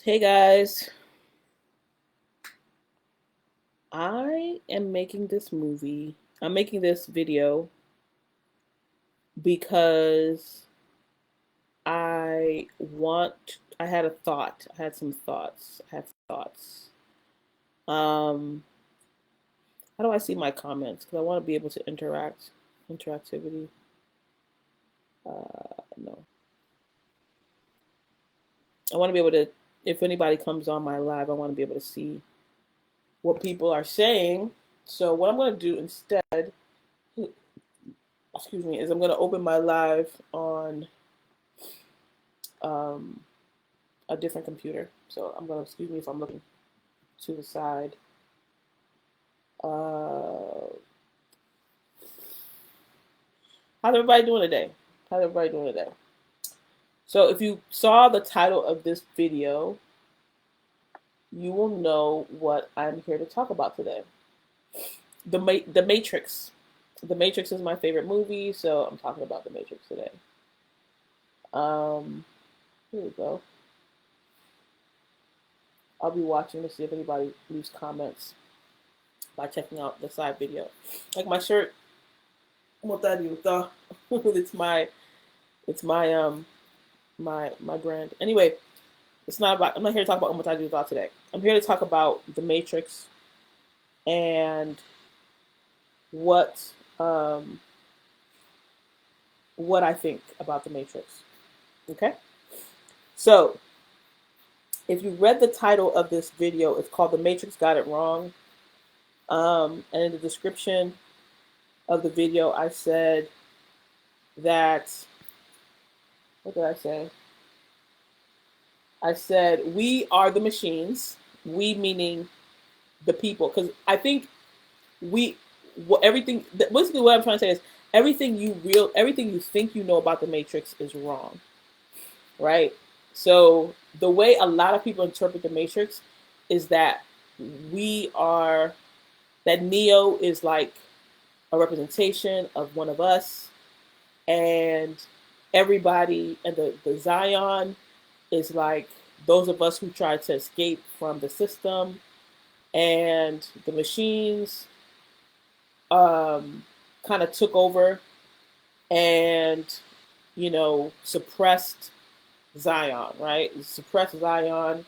Hey guys, I am making this movie. I'm making this video because I had a thought. I had some thoughts. I have thoughts. Um, how do I see my comments? Because I want to be able to interact. Interactivity. No. I want to be able to, if anybody comes on my live, I want to be able to see what people are saying. So what I'm going to do instead, excuse me, is I'm going to open my live on um, a different computer. So I'm gonna, excuse me if I'm looking to the side. How's everybody doing today? How's everybody doing today? So if you saw the title of this video, you will know what I'm here to talk about today. The Matrix. The Matrix is my favorite movie, so I'm talking about The Matrix today. Um, Here we go. I'll be watching to see if anybody leaves comments by checking out the side video. Like my shirt, it's my it's my brand. Anyway, it's not about. I'm not here to talk about what I do about today. I'm here to talk about the Matrix and what um, what I think about the Matrix. Okay, so if you read the title of this video, it's called "The Matrix Got It Wrong," and in the description of the video, I said that. What did I say? I said we are the machines. We meaning the people, because I think we everything basically what I'm trying to say is everything you think you know about the Matrix is wrong, right? So the way a lot of people interpret the Matrix is that we are that Neo is like a representation of one of us, and everybody and the Zion is like those of us who try to escape from the system, and the machines kind of took over and suppressed Zion, right? Suppressed Zion.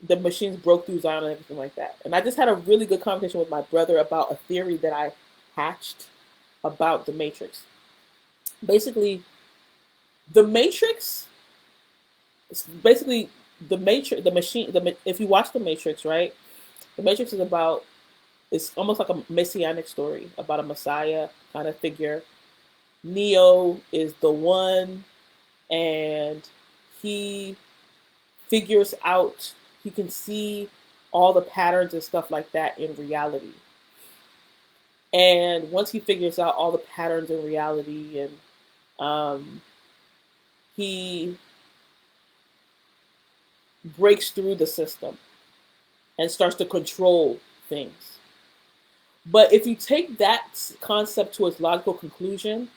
The machines broke through Zion and everything like that. And I just had a really good conversation with my brother about a theory that I hatched about the Matrix. Basically, the Matrix is basically the Matrix, the machine. If you watch the Matrix, right, the Matrix is about. It's almost like a messianic story about a Messiah kind of figure. Neo is the one, and he figures out, he can see all the patterns and stuff like that in reality. And once he figures out all the patterns in reality, and um, he breaks through the system and starts to control things. But if you take that concept to its logical conclusion,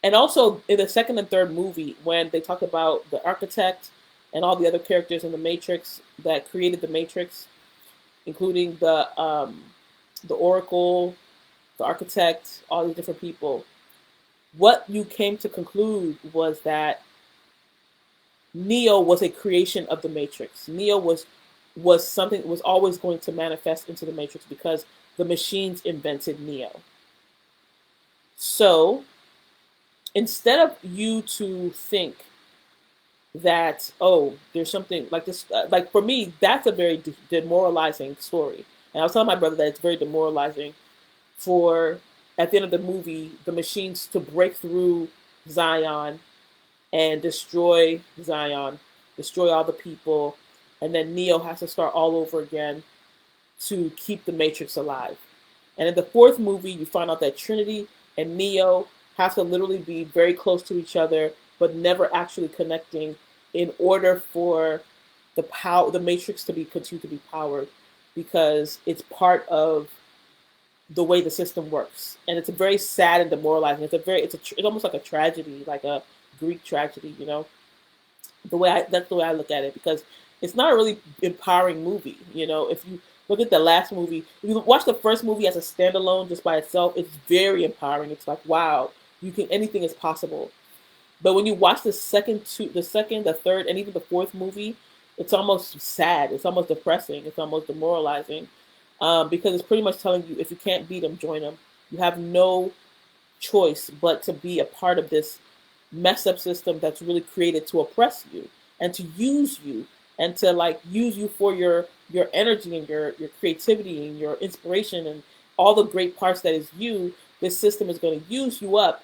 and also in the second and third movie, when they talk about the architect and all the other characters in the Matrix that created the Matrix, including the Oracle, the architect, all these different people, what you came to conclude was that Neo was a creation of the Matrix. Neo was something was always going to manifest into the Matrix because the machines invented Neo. So instead of you to think that, oh, there's something like this, like for me that's a very demoralizing story, and I was telling my brother that it's very demoralizing for, at the end of the movie, the machines to break through Zion and destroy all the people, and then Neo has to start all over again to keep the Matrix alive. And in the fourth movie, you find out that Trinity and Neo have to literally be very close to each other, but never actually connecting, in order for the Matrix to be continue to be powered, because it's part of the way the system works. And it's a very sad and demoralizing. It's almost like a tragedy, like a Greek tragedy, you know. That's the way I look at it, because it's not a really empowering movie. If you look at the last movie, if you watch the first movie as a standalone just by itself, it's very empowering. It's like, wow, anything is possible. But when you watch the second, the third, and even the fourth movie, it's almost sad. It's almost depressing. It's almost demoralizing, because it's pretty much telling you, if you can't beat them, join them. You have no choice but to be a part of this mess up system that's really created to oppress you and to use you, and to like use you for your energy and your creativity and your inspiration and all the great parts that is you. This system is going to use you up,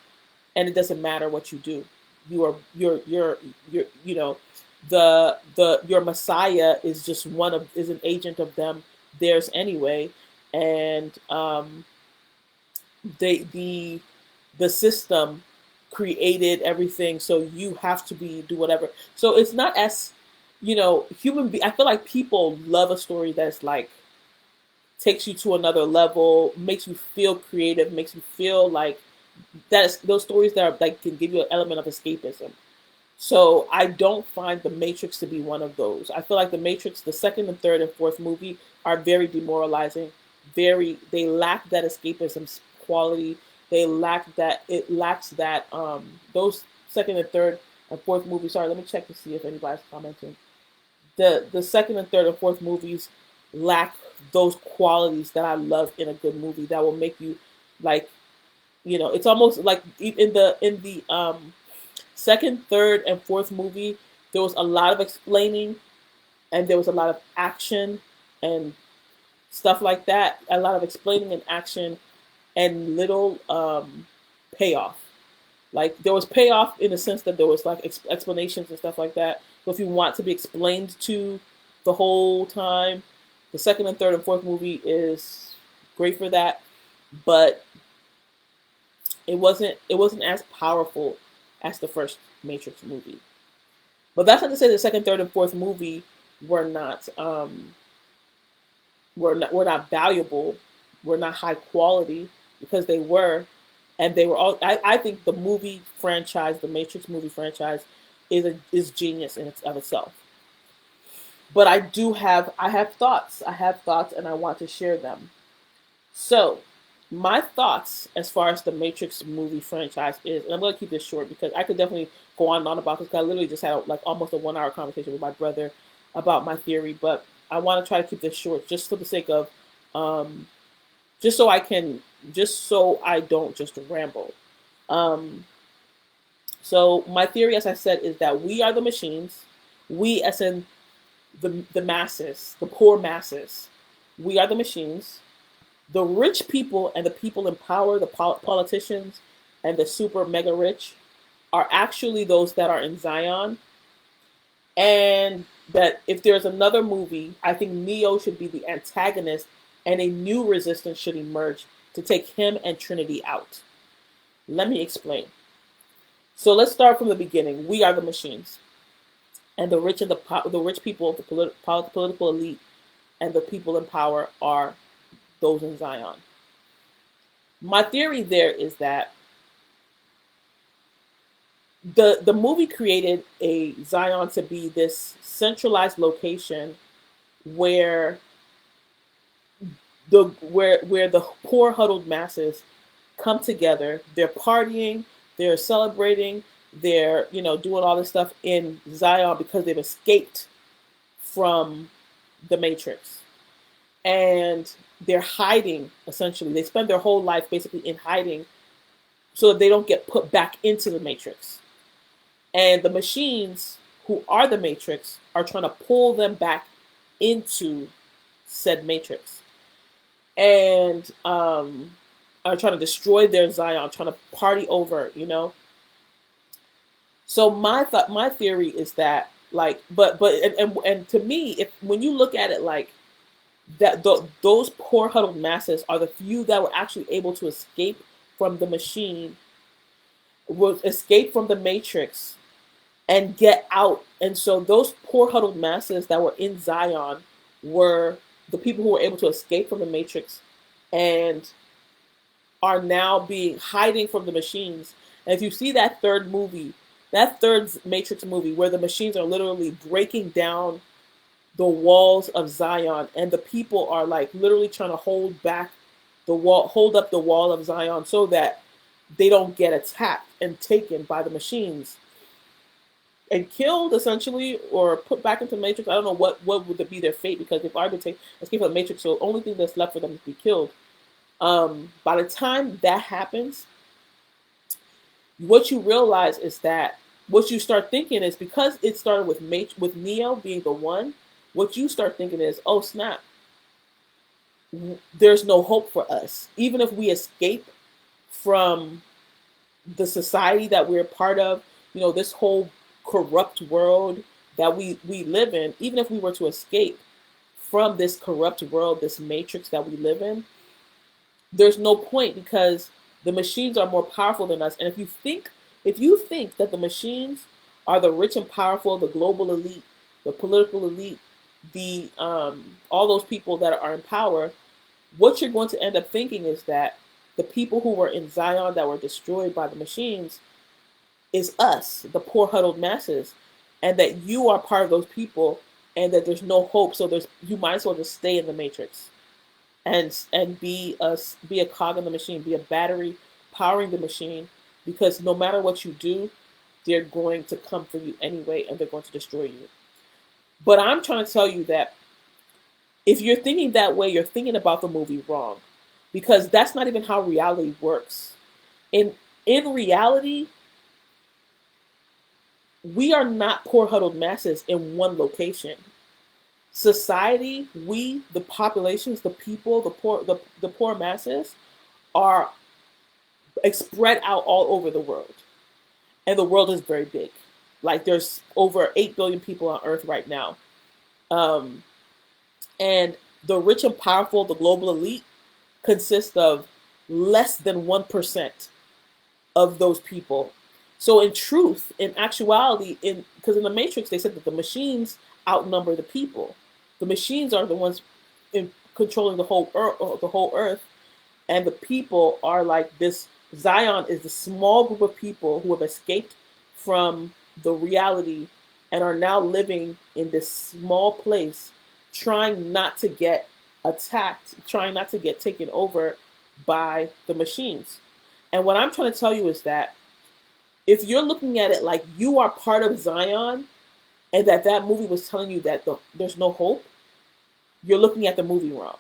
and it doesn't matter what you do. You're the your messiah is just is an agent of them, theirs anyway. And the system created everything, so you have to do whatever. So it's not as, I feel like people love a story that's like takes you to another level, makes you feel creative, makes you feel like those stories that are like can give you an element of escapism. So I don't find The Matrix to be one of those. I feel like The Matrix, the second and third and fourth movie, are very demoralizing. They lack that escapism quality. It lacks that those second and third and fourth movies. Sorry, let me check to see if anybody's commenting. The second and third and fourth movies lack those qualities that I love in a good movie, that will make you like, it's almost like in the second, third, and fourth movie, there was a lot of explaining, and there was a lot of action and stuff like that. A lot of explaining and action, and little payoff. Like, there was payoff in the sense that there was like explanations and stuff like that. So if you want to be explained to the whole time, the second and third and fourth movie is great for that. But it wasn't as powerful as the first Matrix movie. But that's not to say the second, third, and fourth movie were not were not valuable, were not high quality, because they were. And they were all. I think the movie franchise, the Matrix movie franchise, is genius in of itself. But I have thoughts. I have thoughts, and I want to share them. So, my thoughts as far as the Matrix movie franchise is, and I'm going to keep this short because I could definitely go on and on about this, because I literally just had like almost a 1 hour conversation with my brother about my theory. But I want to try to keep this short, just for the sake of, um, just so I can, just so I don't just ramble. Um, so my theory, as I said, is that we are the machines. We, as in the masses, the poor masses. We are the machines. The rich people and the people in power, the politicians and the super mega rich, are actually those that are in Zion. And that if there's another movie, I think Neo should be the antagonist, and a new resistance should emerge to take him and Trinity out. Let me explain. So let's start from the beginning. We are the machines, and the rich and the rich people, the political elite, and the people in power are those in Zion. My theory there is that the movie created a Zion to be this centralized location where the poor huddled masses come together. They're partying, they're celebrating, they're doing all this stuff in Zion because they've escaped from the Matrix, and they're hiding. Essentially, they spend their whole life basically in hiding, so that they don't get put back into the Matrix. And the machines, who are the Matrix, are trying to pull them back into said Matrix, and are trying to destroy their Zion, trying to party over. So my theory is that, like, and to me, if when you look at it like that, those poor huddled masses are the few that were actually able to escape from the machine, will escape from the Matrix and get out. And so those poor huddled masses that were in Zion were the people who were able to escape from the Matrix and are now hiding from the machines. And if you see that third movie, That third Matrix movie where the machines are literally breaking down the walls of Zion, and the people are like literally trying to hold back the wall, hold up the wall of Zion so that they don't get attacked and taken by the machines and killed essentially or put back into the Matrix. I don't know what would be their fate, because they've already been escaped from the Matrix, so the only thing that's left for them is to be killed. By the time that happens, what you realize is that what you start thinking is, because it started with Neo being the one, what you start thinking is, oh snap, there's no hope for us. Even if we escape from the society that we're part of, this whole corrupt world that we live in, even if we were to escape from this corrupt world, this matrix that we live in, there's no point, because the machines are more powerful than us. And if you think that the machines are the rich and powerful, the global elite, the political elite, the all those people that are in power, what you're going to end up thinking is that the people who were in Zion that were destroyed by the machines is us, the poor huddled masses, and that you are part of those people, and that there's no hope. So you might as well just stay in the matrix and be a cog in the machine, be a battery powering the machine, because no matter what you do, they're going to come for you anyway, and they're going to destroy you. But I'm trying to tell you that if you're thinking that way, you're thinking about the movie wrong, because that's not even how reality works. In reality, we are not poor huddled masses in one location. Society, the populations, the people, the poor masses are spread out all over the world. And the world is very big. Like, there's over 8 billion people on Earth right now. And the rich and powerful, the global elite, consist of less than 1% of those people. So in truth, in actuality, because in the Matrix, they said that the machines outnumber the people. The machines are the ones controlling the whole earth, and the people are like this. Zion is the small group of people who have escaped from the reality and are now living in this small place, trying not to get attacked, trying not to get taken over by the machines. And what I'm trying to tell you is that if you're looking at it like you are part of Zion, and that movie was telling you that there's no hope, you're looking at the movie wrong.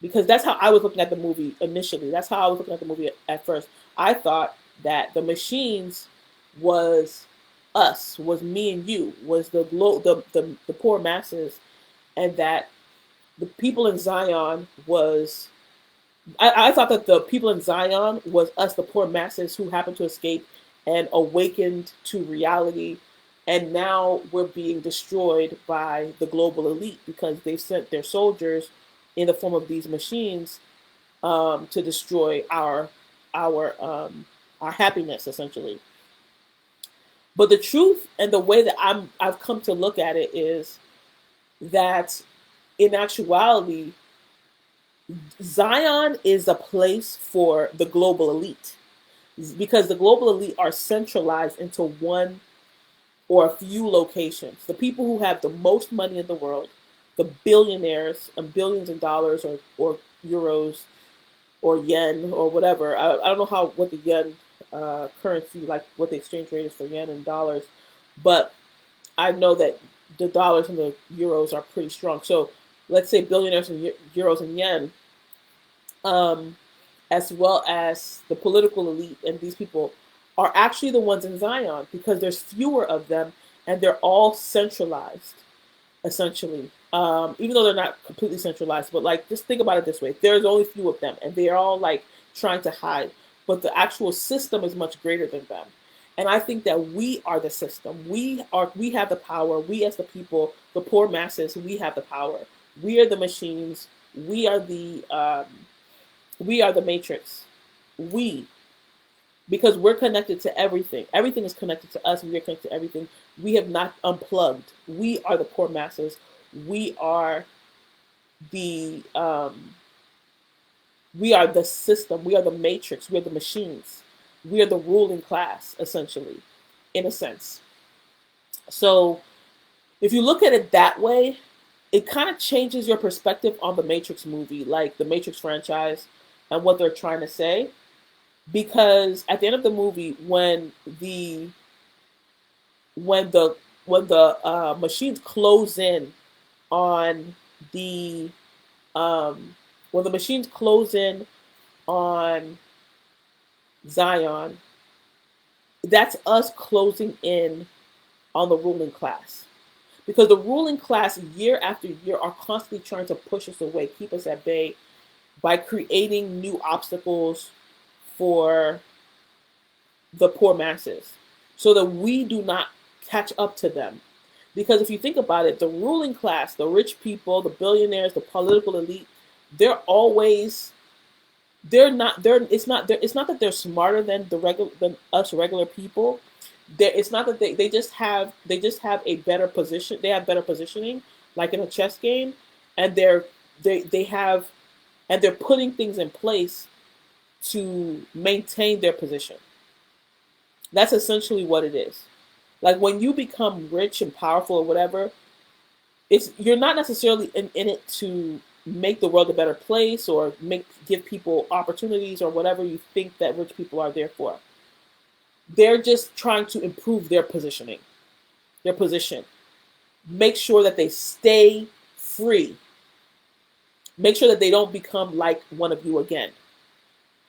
Because that's how I was looking at the movie initially. That's how I was looking at the movie at first. I thought that the machines was us, was me and you, was the poor masses, and that the people in Zion was. I thought that the people in Zion was us, the poor masses who happened to escape and awakened to reality, and now we're being destroyed by the global elite because they sent their soldiers in the form of these machines to destroy our happiness, essentially. But the truth and the way that I've come to look at it is that in actuality, Zion is a place for the global elite, because the global elite are centralized into one or a few locations. The people who have the most money in the world, the billionaires and billions of dollars or euros or yen or whatever. I don't know what the yen currency, like what the exchange rate is for yen and dollars, but I know that the dollars and the euros are pretty strong. So let's say billionaires in euros and yen, as well as the political elite, and these people are actually the ones in Zion, because there's fewer of them and they're all centralized, essentially. Even though they're not completely centralized, but like, just think about it this way: there's only few of them, and they're all like trying to hide, but the actual system is much greater than them. And I think that we are the system. We have the power. We, as the people, the poor masses, we have the power. We are the machines. We are the matrix. Because we're connected to everything. Everything is connected to us. We are connected to everything. We have not unplugged. We are the poor masses. We are the system. We are the matrix. We are the machines. We are the ruling class, essentially. in a sense. So if you look at it that way, it kind of changes your perspective on the Matrix movie, like the Matrix franchise and what they're trying to say. Because at the end of the movie, when the machines close in on the when the machines close in on Zion, that's us closing in on the ruling class. Because the ruling class, year after year, are constantly trying to push us away, keep us at bay by creating new obstacles for the poor masses so that we do not catch up to them. Because if you think about it, the ruling class, the rich people, the billionaires, the political elite, they're always it's not that they're smarter than than us regular people. It's not that they just have a better position. They have better positioning, like in a chess game, and they have and they're putting things in place to maintain their position. That's essentially what it is. Like when you become rich and powerful or whatever, it's you're not necessarily in it to make the world a better place or give people opportunities or whatever you think that rich people are there for. They're just trying to improve their position. Make sure that they stay free. Make sure that they don't become like one of you again.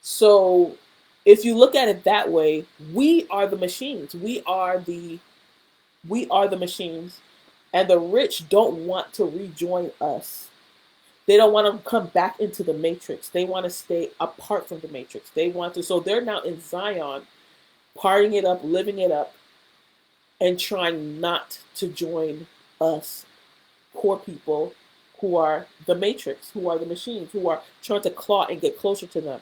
So if you look at it that way, we are the machines. We are the machines, and the rich don't want to rejoin us. They don't want to come back into the matrix. They want to stay apart from the matrix. They want to, so they're now in Zion, partying it up, living it up, and trying not to join us poor people who are the matrix, who are the machines, who are trying to claw and get closer to them.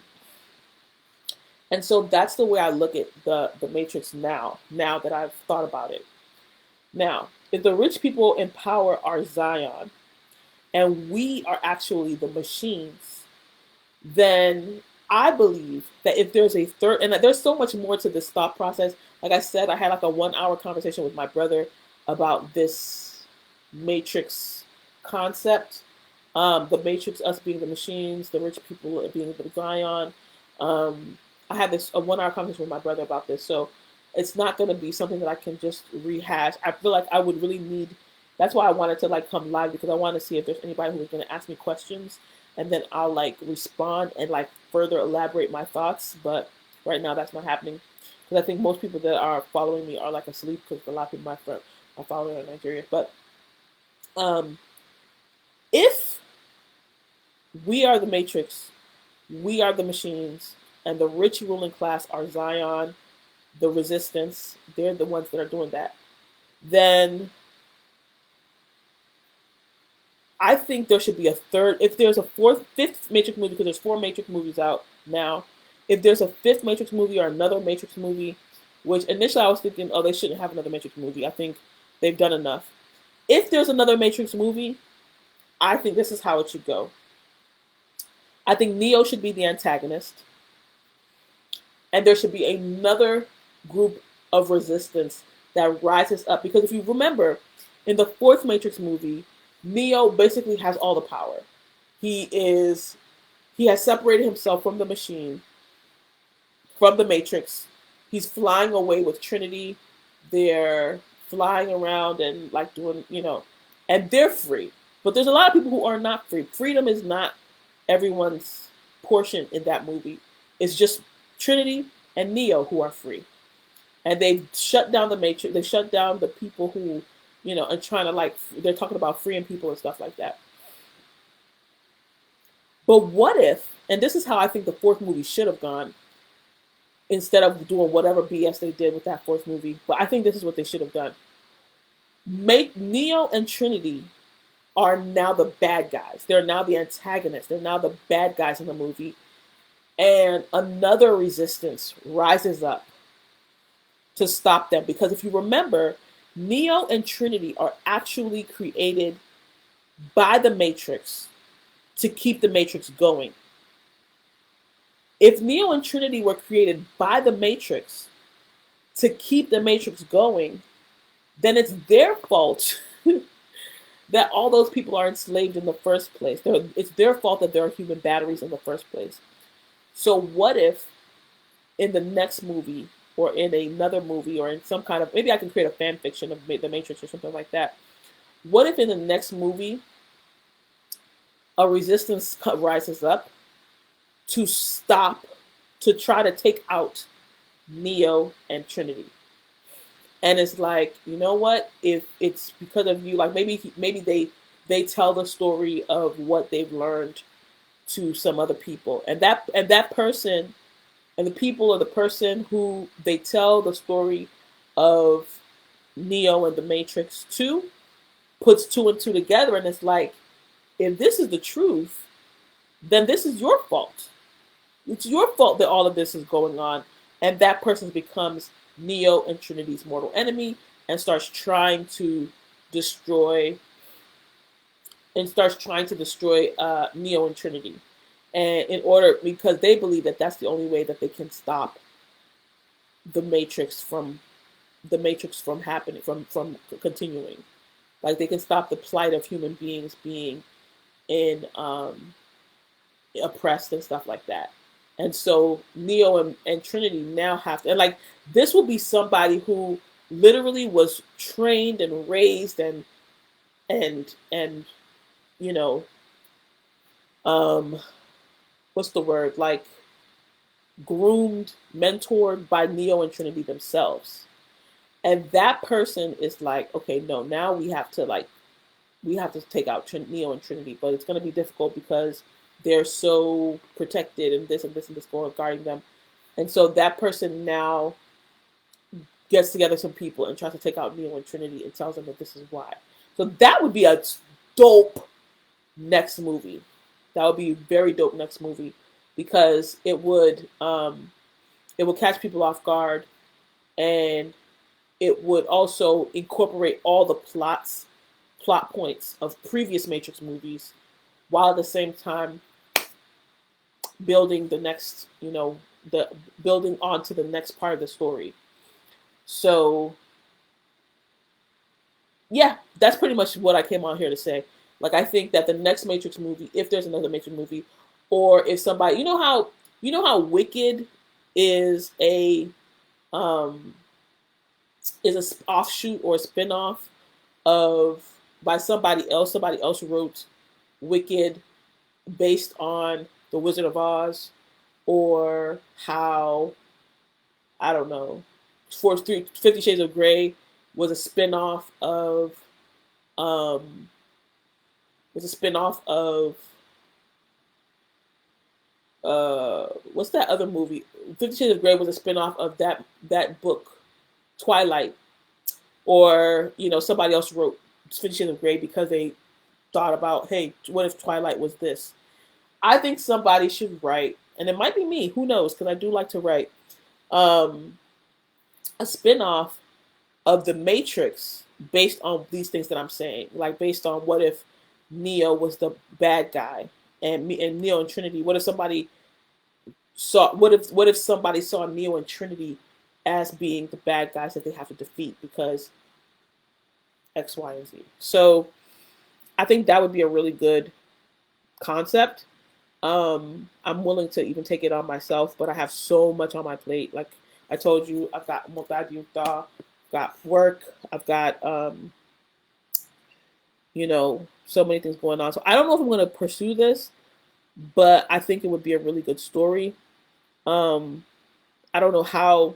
And so that's the way I look at the matrix now that I've thought about it. Now, if the rich people in power are Zion and we are actually the machines, then I believe that if there's a third, and there's so much more to this thought process. Like I said, I had like a 1 hour conversation with my brother about this matrix concept. The matrix, us being the machines, the rich people being the Zion. I had a 1 hour conversation with my brother about this. So it's not going to be something that I can just rehash. I feel like I would really need, that's why I wanted to like come live, because I want to see if there's anybody who's going to ask me questions, and then I'll like respond and like further elaborate my thoughts. But right now that's not happening, because I think most people that are following me are like asleep, because a lot of people my following are in Nigeria. But if we are the matrix, we are the machines, and the rich ruling class are Zion, the resistance, they're the ones that are doing that, then I think there should be a third. If there's a fifth Matrix movie, because there's 4 Matrix movies out now, if there's a 5th Matrix movie or another Matrix movie, which initially I was thinking, oh, they shouldn't have another Matrix movie. I think they've done enough. If there's another Matrix movie, I think this is how it should go. I think Neo should be the antagonist, and there should be another group of resistance that rises up. Because if you remember, in the 4th Matrix movie, Neo basically has all the power. He has separated himself from the machine, from the Matrix. He's flying away with Trinity. They're flying around and like doing, and they're free. But there's a lot of people who are not free. Freedom is not everyone's portion in that movie. It's just Trinity and Neo who are free. And they've shut down the Matrix. They shut down the people who, and trying to they're talking about freeing people and stuff like that. But what if, and this is how I think the 4th movie should have gone, instead of doing whatever BS they did with that 4th movie, but I think this is what they should have done. Make Neo and Trinity are now the bad guys. They're now the antagonists. They're now the bad guys in the movie. And another resistance rises up to stop them. Because if you remember, Neo and Trinity are actually created by the Matrix to keep the Matrix going. If Neo and Trinity were created by the Matrix to keep the Matrix going, then it's their fault that all those people are enslaved in the first place. It's their fault that there are human batteries in the first place. So what if in the next movie or in another movie or in some kind of, maybe I can create a fan fiction of the Matrix or something like that. What if in the next movie a resistance rises up to stop, to try to take out Neo and Trinity? And it's like, you know what? If it's because of you, like maybe they tell the story of what they've learned to some other people, and that person and the people or the person who they tell the story of Neo and the Matrix to puts two and two together, and it's like, if this is the truth, then this is your fault. It's your fault that all of this is going on, and that person becomes Neo and Trinity's mortal enemy and starts trying to destroy Neo and Trinity, and in order, because they believe that that's the only way that they can stop the Matrix from happening, from continuing. Like they can stop the plight of human beings being in oppressed and stuff like that. And so Neo and Trinity now have to, and like this will be somebody who literally was trained and raised and you know, what's the word, like groomed, mentored by Neo and Trinity themselves. And that person is like, okay, no, now we have to take out Neo and Trinity, but it's going to be difficult because they're so protected and this and this and this going guarding them. And so that person now gets together some people and tries to take out Neo and Trinity and tells them that this is why. So that would be a dope next movie. That would be a very dope next movie because it would catch people off guard, and it would also incorporate all the plot points of previous Matrix movies, while at the same time building the next, the building onto the next part of the story. So yeah, that's pretty much what I came on here to say. Like I think that the next Matrix movie, if there's another Matrix movie, or if somebody, you know how Wicked is a offshoot or a spinoff of by somebody else. Somebody else wrote Wicked based on The Wizard of Oz, or how, I don't know, 50 Shades of Grey was a spinoff of what's that other movie? 50 Shades of Grey was a spinoff of that book, Twilight, or somebody else wrote 50 Shades of Grey because they thought about, hey, what if Twilight was this? I think somebody should write, and it might be me, who knows, because I do like to write, a spinoff of the Matrix based on these things that I'm saying, like based on what if Neo was the bad guy, and Neo and Trinity. What if somebody saw Neo and Trinity as being the bad guys that they have to defeat because X, Y, and Z. So I think that would be a really good concept. I'm willing to even take it on myself, but I have so much on my plate. Like I told you, I've got got work, I've got so many things going on. So I don't know if I'm going to pursue this, but I think it would be a really good story. I don't know how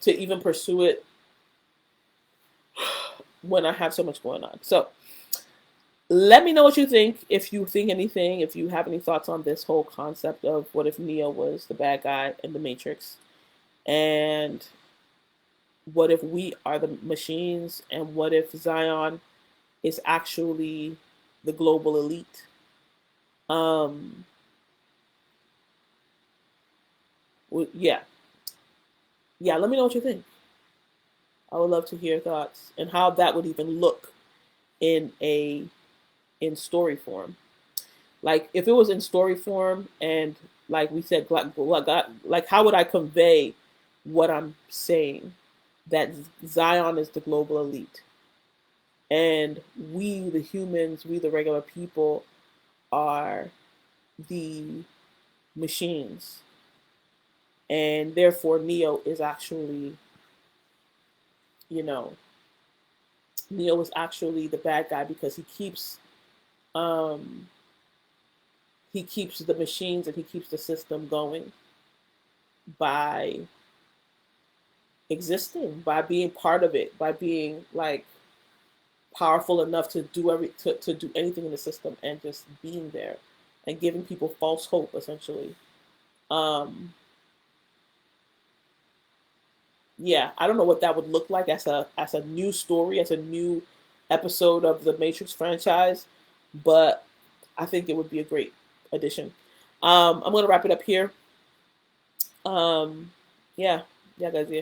to even pursue it when I have so much going on. So let me know what you think. If you think anything, if you have any thoughts on this whole concept of what if Neo was the bad guy in the Matrix, and what if we are the machines, and what if Zion is actually the global elite? Yeah, let me know what you think. I would love to hear thoughts and how that would even look in story form. Like if it was in story form, and like we said, like how would I convey what I'm saying? that Zion is the global elite, and we, the humans, we, the regular people, are the machines, and therefore Neo is actually, you know, Neo is actually the bad guy because um, he keeps the machines and he keeps the system going by existing, by being part of it, by being like powerful enough to do to do anything in the system and just being there and giving people false hope essentially. Um, yeah, I don't know what that would look like as a new story, as a new episode of the Matrix franchise, but I think it would be a great addition. I'm gonna wrap it up here. Um, yeah, yeah, guys, yeah.